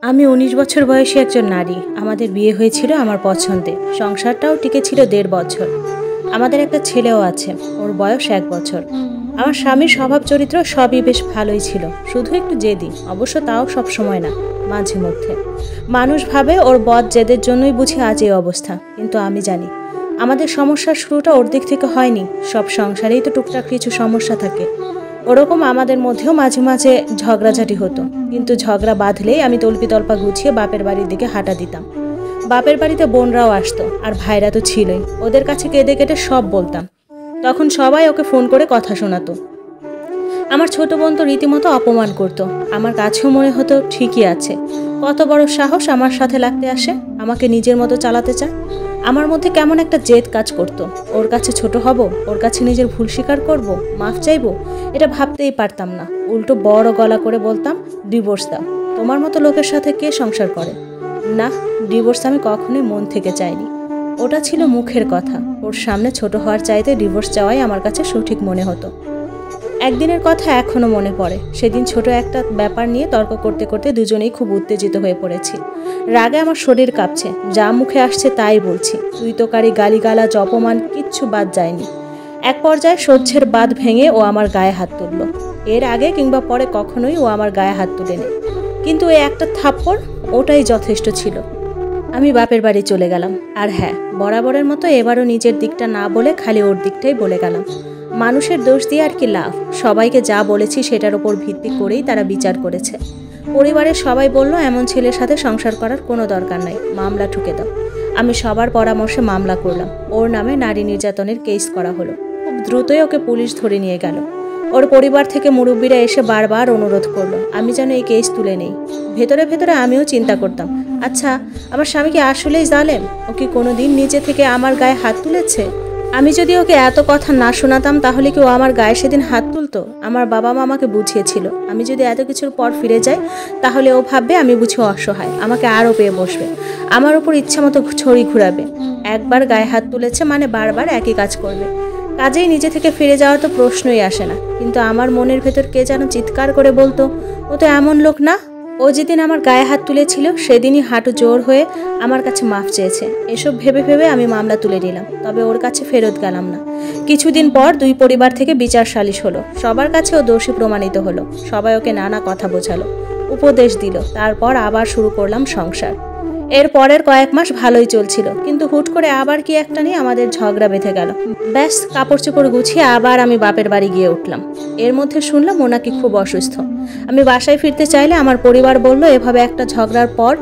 আমি ১৯ বছর বয়সী একজন নারী। আমাদের বিয়ে হয়েছিল আমার পছন্দে। সংসারটাও টিকেছিল ১.৫ বছর। আমাদের একটা ছেলেও আছে, ওর বয়স ১ বছর। আমার স্বামীর স্বভাব চরিত্র সবই বেশ ভালোই ছিল, শুধু একটু জেদি। অবশ্য তাও সব সময় না, মাঝে মধ্যে। মানুষ ভাবে ওর বদ জেদের জন্যই বুঝি আজ এই অবস্থা, কিন্তু আমি জানি আমাদের সমস্যার শুরুটা ওর দিক থেকে হয়নি। সব সংসারেই তো টুকটাক কিছু সমস্যা থাকে। ওরকম আমাদের মধ্যেও মাঝে মাঝে ঝগড়াঝাটি হতো, কিন্তু ঝগড়া বাঁধলেই আমি তল্পিতল্পা গুছিয়ে বাপের বাড়ির দিকে হাঁটা দিতাম। বাপের বাড়িতে বোনরাও আসতো, আর ভাইরা তো ছিলই। ওদের কাছে কেঁদে কেটে সব বলতাম। তখন সবাই ওকে ফোন করে কথা শোনাতো। আমার ছোট বোন তো রীতিমতো অপমান করতো। আমার কাছেও মনে হতো ঠিকই আছে, কত বড় সাহস আমার সাথে লাগতে আসে, আমাকে নিজের মতো চালাতে চায়। আমার মধ্যে কেমন একটা জেদ কাজ করতো। ওর কাছে ছোট হব, ওর কাছে নিজের ভুল স্বীকার করব, মাফ চাইবো, এটা ভাবতেই পারতাম না। উল্টো বড় গলা করে বলতাম, ডিভোর্স দাও। তোমার মতো লোকের সাথে কে সংসার করে? না, ডিভোর্স আমি কখনোই মন থেকে চাইনি। ওটা ছিল মুখের কথা। ওর সামনে ছোট হওয়ার চাইতে ডিভোর্স চাওয়াই আমার কাছে সঠিক মনে হতো। একদিনের কথা এখনও মনে পড়ে। সেদিন ছোট একটা ব্যাপার নিয়ে তর্ক করতে করতে দুজনেই খুব উত্তেজিত হয়ে পড়েছি। রাগে আমার শরীর কাঁপছে, যা মুখে আসছে তাই বলছি। তুই তোকারি, গালিগালাজ, অপমান কিচ্ছু বাদ যায়নি। এক পর্যায়ে সহ্যের বাঁধ ভেঙে ও আমার গায়ে হাত তুলল। এর আগে কিংবা পরে কখনোই ও আমার গায়ে হাত তুলেনি, কিন্তু ওই একটা থাপ্পড়, ওটাই যথেষ্ট ছিল। আমি বাপের বাড়ি চলে গেলাম। আর হ্যাঁ, বরাবরের মতো এবারও নিজের দিকটা না বলে খালি ওর দিকটাই বলে গেলাম। মানুষের দোষ দিয়ে আর কি লাভ? সবাইকে যা বলেছি সেটার ওপর ভিত্তি করেই তারা বিচার করেছে। পরিবারের সবাই বলল, এমন ছেলের সাথে সংসার করার কোনো দরকার নাই, মামলা ঠুকে দাও। আমি সবার পরামর্শে মামলা করলাম। ওর নামে নারী নির্যাতনের কেস করা হলো। খুব দ্রুতই ওকে পুলিশ ধরে নিয়ে গেল। ওর পরিবার থেকে মুরব্বীরা এসে বারবার অনুরোধ করলো আমি যেন এই কেস তুলে নেই। ভেতরে ভেতরে আমিও চিন্তা করতাম, আচ্ছা, আমার স্বামী কি আসলেই জালেম? ও কি কোনো দিন নিজে থেকে আমার গায়ে হাত তুলেছে? আমি যদি ওকে এত কথা না শোনাতাম, তাহলে কি ও আমার গায়ে সেদিন হাত তুলতো? আমার বাবা মা আমাকে বুঝিয়েছিল, আমি যদি এত কিছুর পর ফিরে যাই, তাহলে ও ভাববে আমি বুঝি অসহায়, আমাকে আরও পেয়ে বসবে, আমার উপর ইচ্ছা মতো ছড়ি ঘুরাবে। একবার গায়ে হাত তুলেছে মানে বারবার একই কাজ করবে। কাজেই নিজে থেকে ফিরে যাওয়ার তো প্রশ্নই আসে না। কিন্তু আমার মনের ভেতর কে যেন চিৎকার করে বলতো, ও তো এমন লোক না। ও যেদিন আমার গায়ে হাত তুলেছিল, সেদিনই হাঁটু জোর হয়ে আমার কাছে মাফ চেয়েছে। এসব ভেবে ভেবে আমি মামলা তুলে নিলাম, তবে ওর কাছে ফেরত গেলাম না। কিছুদিন পর দুই পরিবার থেকে বিচার সালিশ হলো। সবার কাছে ও দোষী প্রমাণিত হলো। সবাই ওকে নানা কথা বোঝালো, উপদেশ দিল। তারপর আবার শুরু করলাম সংসার। এর পরের কয়েক মাস ভালোই চলছিল, কিন্তু হুট করে আবার কি একটা নিয়ে আমাদের ঝগড়া বেঁধে গেল। ব্যাস, কাপড় চোপড় গুছিয়ে আবার আমি বাপের বাড়ি গিয়ে উঠলাম। এর মধ্যে শুনলাম ও নাকি খুব অসুস্থ। আমি বাসায় ফিরতে চাইলে আমার পরিবার বলল, এভাবে একটা ঝগড়ার পর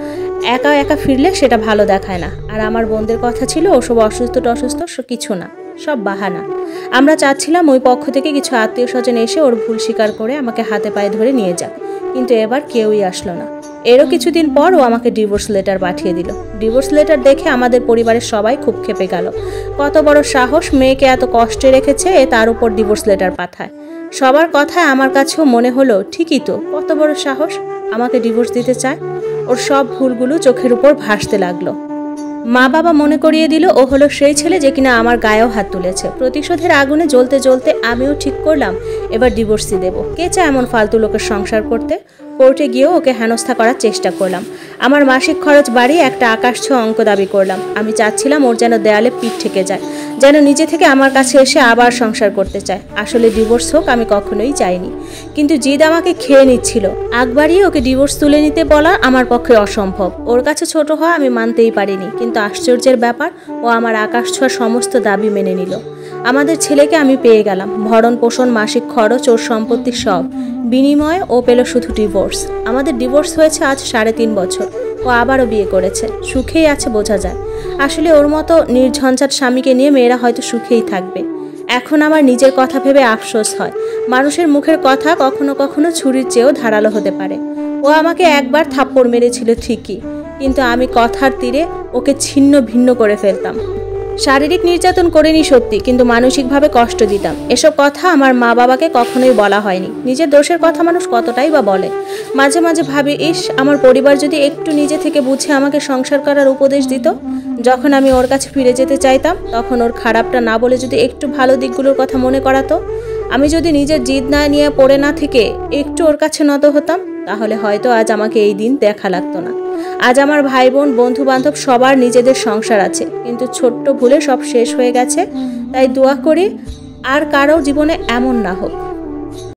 একা একা ফিরলে সেটা ভালো দেখায় না। আর আমার বোনদের কথা ছিল, ওসব অসুস্থ টসুস্থ কিছু না, সব বাহানা। আমরা চাচ্ছিলাম ওই পক্ষ থেকে কিছু আত্মীয় স্বজন এসে ওর ভুল স্বীকার করে আমাকে হাতে পায়ে ধরে নিয়ে যাক, কিন্তু এবার কেউই আসলো না। এরও কিছুদিন পর ও আমাকে ডিভোর্স লেটার পাঠিয়ে দিল। ডিভোর্স লেটার দেখে আমাদের পরিবারের সবাই খুব ক্ষেপে গেল। কত বড় সাহস, মেয়েকে এত কষ্টে রেখেছে, তার উপর ডিভোর্স লেটার পাঠায়। সবার কথায় আমার কাছেও মনে হলো, ঠিকই তো, কত বড় সাহস, আমাকে ডিভোর্স দিতে চায়। ওর সব ভুলগুলো চোখের উপর ভাসতে লাগলো। মা বাবা মনে করিয়ে দিল, ও হলো সেই ছেলে যে কিনা আমার গায়েও হাত তুলেছে। প্রতিশোধের আগুনে জ্বলতে জ্বলতে আমিও ঠিক করলাম, এবার ডিভোর্সই দেব। কে চায় এমন ফালতু লোকের সংসার করতে? কোর্টে গিয়েও ওকে হেনস্থা করার চেষ্টা করলাম। আমার মাসিক খরচ বাড়িয়ে একটা আকাশছোঁয়া অঙ্ক দাবি করলাম। আমি চাচ্ছিলাম ওর যেন দেয়ালে পিঠ ঠেকে যায়, যেন নিজে থেকে আমার কাছে এসে আবার সংসার করতে চায়। আসলে ডিভোর্স হোক আমি কখনোই চাইনি, কিন্তু জিদ আমাকে খেয়ে নিচ্ছিল। আগ বাড়িয়ে ওকে ডিভোর্স তুলে নিতে বলা আমার পক্ষে অসম্ভব। ওর কাছে ছোট হওয়া আমি মানতেই পারিনি, কিন্তু আশ্চর্যের ব্যাপার, ও আমার আকাশছোঁয়া সমস্ত দাবি মেনে নিল। আমাদের ছেলেকে আমি পেয়ে গেলাম, ভরণ পোষণ, মাসিক খরচ, ওর সম্পত্তি সব। বিনিময়ে ও পেল শুধু ডিভোর্স। আমাদের ডিভোর্স হয়েছে আজ 3.5 বছর। ও আবারও বিয়ে করেছে, সুখেই আছে বোঝা যায়। আসলে ওর মতো নির্ঝঞ্ঝাট স্বামীকে নিয়ে মেয়েরা হয়তো সুখেই থাকবে। এখন আমার নিজের কথা ভেবে আফসোস হয়। মানুষের মুখের কথা কখনো কখনো ছুরির চেয়েও ধারালো হতে পারে। ও আমাকে একবার থাপ্পড় মেরেছিল ঠিকই, কিন্তু আমি কথার তীরে ওকে ছিন্ন ভিন্ন করে ফেলতাম। শারীরিক নির্যাতন করিনি সত্যি, কিন্তু মানসিকভাবে কষ্ট দিতাম। এসব কথা আমার মা বাবাকে কখনোই বলা হয়নি। নিজের দোষের কথা মানুষ কতটাই বা বলে। মাঝে মাঝে ভাবি, ইস, আমার পরিবার যদি একটু নিজে থেকে বুঝে আমাকে সংসার করার উপদেশ দিত। যখন আমি ওর কাছে ফিরে যেতে চাইতাম, তখন ওর খারাপটা না বলে যদি একটু ভালো দিকগুলোর কথা মনে করাতো, আমি যদি নিজের জিদ না নিয়ে পড়ে না থেকে একটু ওর কাছে নত হতাম, তাহলে হয়তো আজ আমাকে এই দিন দেখা লাগতো না। আজ আমার ভাই বোন বন্ধু বান্ধব সবার নিজেদের সংসার আছে, কিন্তু ছোট্ট ভুলে সব শেষ হয়ে গেছে। তাই দোয়া করি আর কারো জীবনে এমন না হোক।